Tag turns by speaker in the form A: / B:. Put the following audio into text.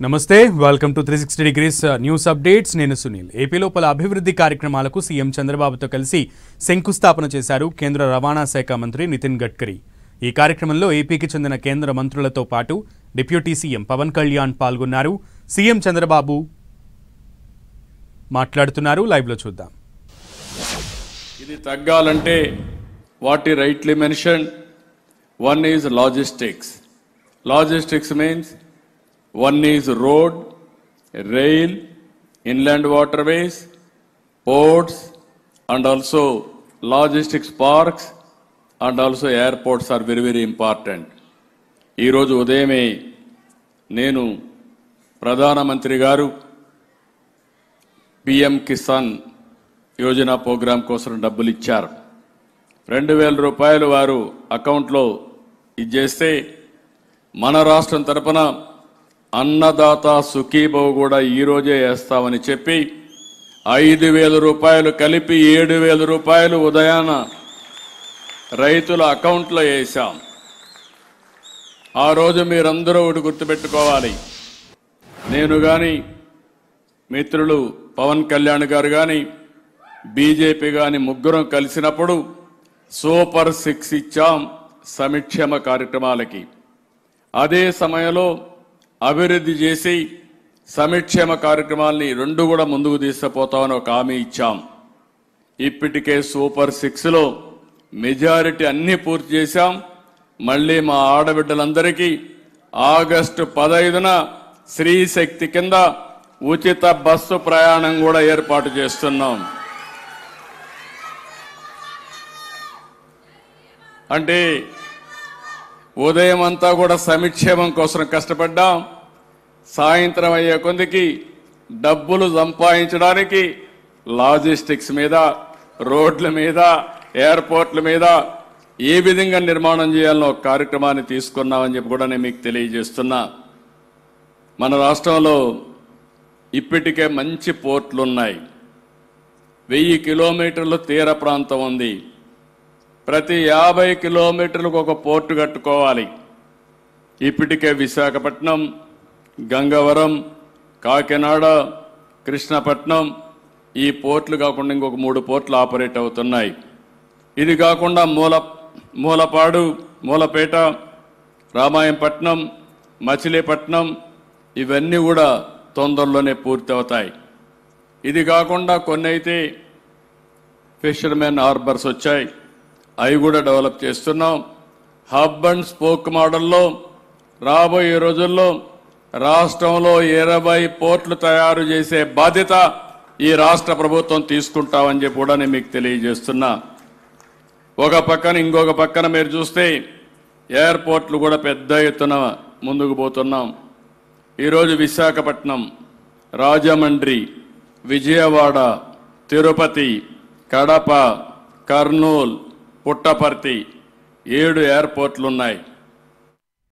A: నమస్తే welcome to 360 degrees news updates నేను Sunil AP లోపల అభివృద్ధి కార్యక్రమాలకు సీఎం చంద్రబాబుతో కలిసి శంకుస్థాపన చేశారు కేంద్ర రవాణా శాఖ మంత్రి నితిన్ గడ్కరీ ఈ కార్యక్రమంలో ఏపీకి చెందిన కేంద్ర మంత్రులతో పాటు డిప్యూటీ సీఎం పవన్ కళ్యాణ్ పాల్గొన్నారు సీఎం చంద్రబాబు మాట్లాడుతున్నారు లైవ్ లో చూద్దాం
B: ఇది తగ్గాలంటే వాట్ ఈ rightly mention one is logistics means one is road, rail, inland waterways, ports, and also logistics parks, and also airports are very, very important. Ee roju udayame nenu Pradhana Mantri garu PM Kisan Yojana program kosam dabbulu icharu. 2000 రూపాయలు వారు account లో ఇచ్చేస్తే మన రాష్ట్రం తరపున అన్నదాత సుఖీభవ కూడా ఈ రోజే వేస్తామని చెప్పి 5000 రూపాయలు కలిపి 7000 రూపాయలు ఉదయాన రైతుల అకౌంట్లో వేసాం. ఆ రోజు మీరందరూ ఒకటి గుర్తుపెట్టుకోవాలి, నేను కానీ మిత్రులు పవన్ కళ్యాణ్ గారు కానీ బీజేపీ కానీ ముగ్గురం కలిసినప్పుడు సూపర్ 6 ఇచ్చాం సంక్షేమ కార్యక్రమాలకి. అదే సమయంలో అభివృద్ధి చేసి సంక్షేమ కార్యక్రమాల్ని రెండు కూడా ముందుకు తీసుకుపోతామని ఒక హామీ ఇచ్చాం. ఇప్పటికే సూపర్ 6లో మెజారిటీ అన్ని పూర్తి చేశాం. మళ్ళీ మా ఆడబిడ్డలందరికీ ఆగస్టు 15న స్త్రీ శక్తి కింద ఉచిత బస్సు ప్రయాణం కూడా ఏర్పాటు చేస్తున్నాం. అంటే ఉదయం అంతా కూడా సంక్షేమం కోసం కష్టపడ్డాం. సాయంత్రం అయ్యే కొందికి డబ్బులు సంపాదించడానికి లాజిస్టిక్స్ మీద, రోడ్ల మీద, ఎయిర్పోర్ట్ల మీద ఏ విధంగా నిర్మాణం చేయాలనో ఒక కార్యక్రమాన్ని తీసుకున్నామని చెప్పి కూడా నేను మీకు తెలియజేస్తున్నా. మన రాష్ట్రంలో ఇప్పటికే మంచి పోర్టులు ఉన్నాయి. 1000 కిలోమీటర్లు తీర ప్రాంతం ఉంది. ప్రతి 50 కిలోమీటర్లకు ఒక పోర్టు కట్టుకోవాలి. ఇప్పటికే విశాఖపట్నం, గంగవరం, కాకినాడ, కృష్ణపట్నం ఈ పోర్టులు కాకుండా ఇంకొక 3 పోర్టులు ఆపరేట్ అవుతున్నాయి. ఇది కాకుండా మూలపాడు, మూలపేట, రామాయంపట్నం, మచిలీపట్నం ఇవన్నీ కూడా తొందరలోనే పూర్తి అవుతాయి. ఇది కాకుండా కొన్ని అయితే ఫిషర్మెన్ హార్బర్స్ వచ్చాయి, అవి కూడా డెవలప్ చేస్తున్నాం. హబ్ అండ్ స్పోక్ మోడల్లో రాబోయే రోజుల్లో రాష్ట్రంలో 20 పోర్టులు తయారు చేసే బాధ్యత ఈ రాష్ట్ర ప్రభుత్వం తీసుకుంటామని చెప్పి కూడా నేను మీకు తెలియజేస్తున్నా. ఒక పక్కన ఇంకొక పక్కన మీరు చూస్తే ఎయిర్పోర్ట్లు కూడా పెద్ద ఎత్తున ముందుకు పోతున్నాం. ఈరోజు విశాఖపట్నం, రాజమండ్రి, విజయవాడ, తిరుపతి, కడప, కర్నూలు, పుట్టపర్తి 7 ఎయిర్పోర్ట్లు ఉన్నాయి.